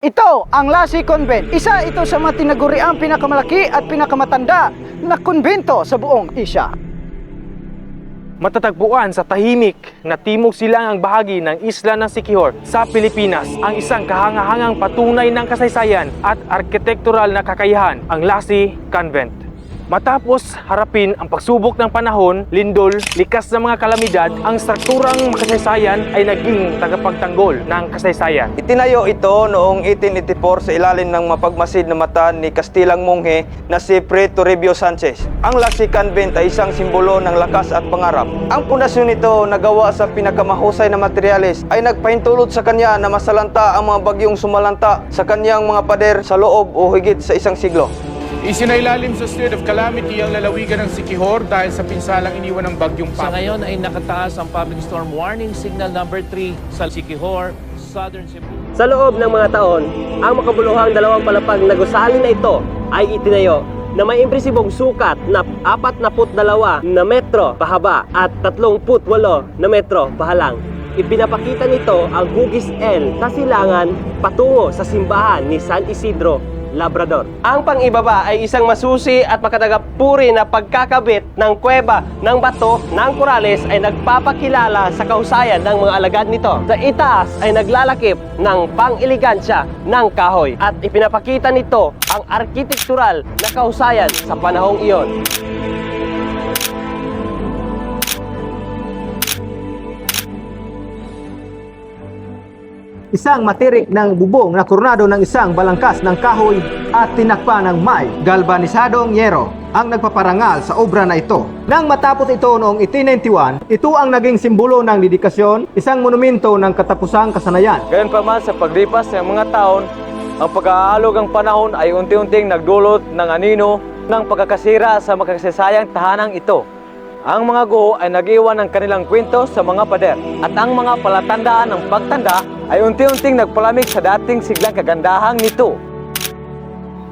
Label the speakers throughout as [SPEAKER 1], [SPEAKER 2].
[SPEAKER 1] Ito ang Lassie Convent. Isa ito sa mga tinaguriang pinakamalaki at pinakamatanda na kumbento sa buong Asia.
[SPEAKER 2] Matatagpuan sa tahimik na timog silangang bahagi ng isla ng Siquijor sa Pilipinas ang isang kahangahangang patunay ng kasaysayan at arkitektural na kakayahan, ang Lassie Convent. Matapos harapin ang pagsubok ng panahon, lindol, likas na mga kalamidad, ang strukturang makasaysayan ay naging tagapagtanggol ng kasaysayan.
[SPEAKER 3] Itinayo ito noong 1884 sa ilalim ng mapagmasid na mata ni Kastilang monghe na si Fray Toribio Sanchez. Ang Lassie Convent ay isang simbolo ng lakas at pangarap. Ang pundasyon nito na gawa sa pinakamahusay na materyales ay nagpahintulot sa kanya na masalanta ang mga bagyong sumalanta sa kanyang mga pader sa loob o higit sa isang siglo.
[SPEAKER 4] Isinailalim sa state of calamity ang lalawigan ng Siquijor dahil sa pinsalang iniwan ng bagyong
[SPEAKER 5] Sa
[SPEAKER 4] Pam.
[SPEAKER 5] ngayon ay nakataas ang public storm warning signal number 3 sa Siquijor, Southern Cebu.
[SPEAKER 6] Sa loob ng mga taon, ang makabuluhang dalawang palapag na gusali na ito ay itinayo na may impresibong sukat na 42 na metro pahaba at 38 na metro pahalang. Ipinapakita nito ang hugis L sa silangan patungo sa simbahan ni San Isidro, Labrador. Ang pang-ibaba ay isang masusi at makatagapuri na pagkakabit ng kuweba ng bato ng Corales ay nagpapakilala sa kahusayan ng mga alagad nito. Sa itaas ay naglalakip ng pang-elegansya ng kahoy at ipinapakita nito ang arkitektural na kahusayan sa panahong iyon.
[SPEAKER 7] Isang matirik ng bubong na koronado ng isang balangkas ng kahoy at tinakpan ng may galvanisadong yero ang nagpaparangal sa obra na ito. Nang matapos ito noong 1891, ito ang naging simbolo ng dedikasyon, isang monumento ng katapusang kasanayan.
[SPEAKER 3] Gayunpaman sa paglipas ng mga taon, ang pag-aalog ng panahon ay unti-unting nagdulot ng anino ng pagkakasira sa makasaysayang tahanang ito. Ang mga guho ay nag-iwan ng kanilang kwento sa mga pader at ang mga palatandaan ng pagtanda ay unti-unting nagpalamig sa dating siglang kagandahang nito.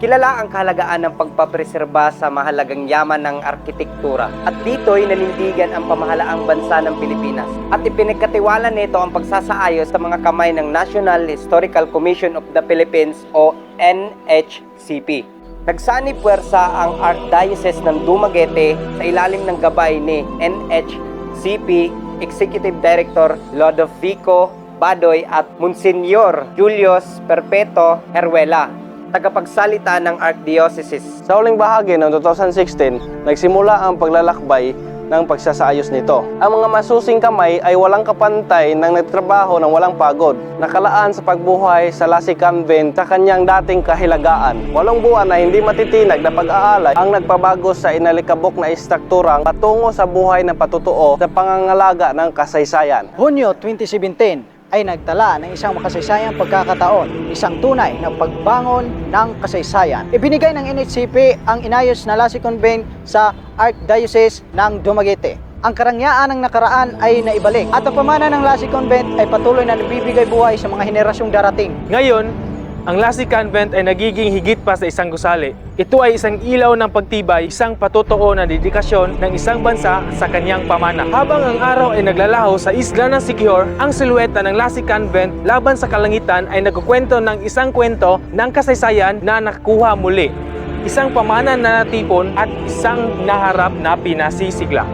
[SPEAKER 8] Kilala ang kahalagaan ng pagpapreserba sa mahalagang yaman ng arkitektura at dito'y nanindigan ang pamahalaang bansa ng Pilipinas at ipinagkatiwala nito ang pagsasaayos sa mga kamay ng National Historical Commission of the Philippines o NHCP. Nagsani puwersa ang Archdiocese ng Dumaguete sa ilalim ng gabay ni NHCP Executive Director Lodovico Badoy at Monsignor Julius Perpeto Heruela, tagapagsalita ng Archdiocese.
[SPEAKER 3] Sa huling bahagi ng 2016, nagsimula ang paglalakbay ng pagsasaayos nito. Ang mga masusing kamay ay walang kapantay ng nagtrabaho ng walang pagod, nakalaan sa pagbuhay sa Lassie Convent sa kanyang dating kahilagaan. 8 buwan na hindi matitinag na pag-aalay ang nagpabago sa inalikabok na istrukturang patungo sa buhay ng patutuo sa pangangalaga ng kasaysayan.
[SPEAKER 1] Hunyo 2017 ay nagtala ng isang makasaysayang pagkakataon, isang tunay na pagbangon ng kasaysayan. Ibinigay ng NHCP ang inayos na Lassie Convent sa Archdiocese ng Dumaguete. Ang karangyaan ng nakaraan ay naibalik at ang pamana ng Lassie Convent ay patuloy na nabibigay buhay sa mga henerasyong darating.
[SPEAKER 2] Ngayon, ang Lassie Convent ay nagiging higit pa sa isang gusali. Ito ay isang ilaw ng pagtibay, isang patutuo na dedikasyon ng isang bansa sa kanyang pamana. Habang ang araw ay naglalaho sa isla ng Siquijor, ang silueta ng Lassie Convent laban sa kalangitan ay nagkukwento ng isang kwento ng kasaysayan na nakuha muli. Isang pamana na natipon at isang naharap na pinasisigla.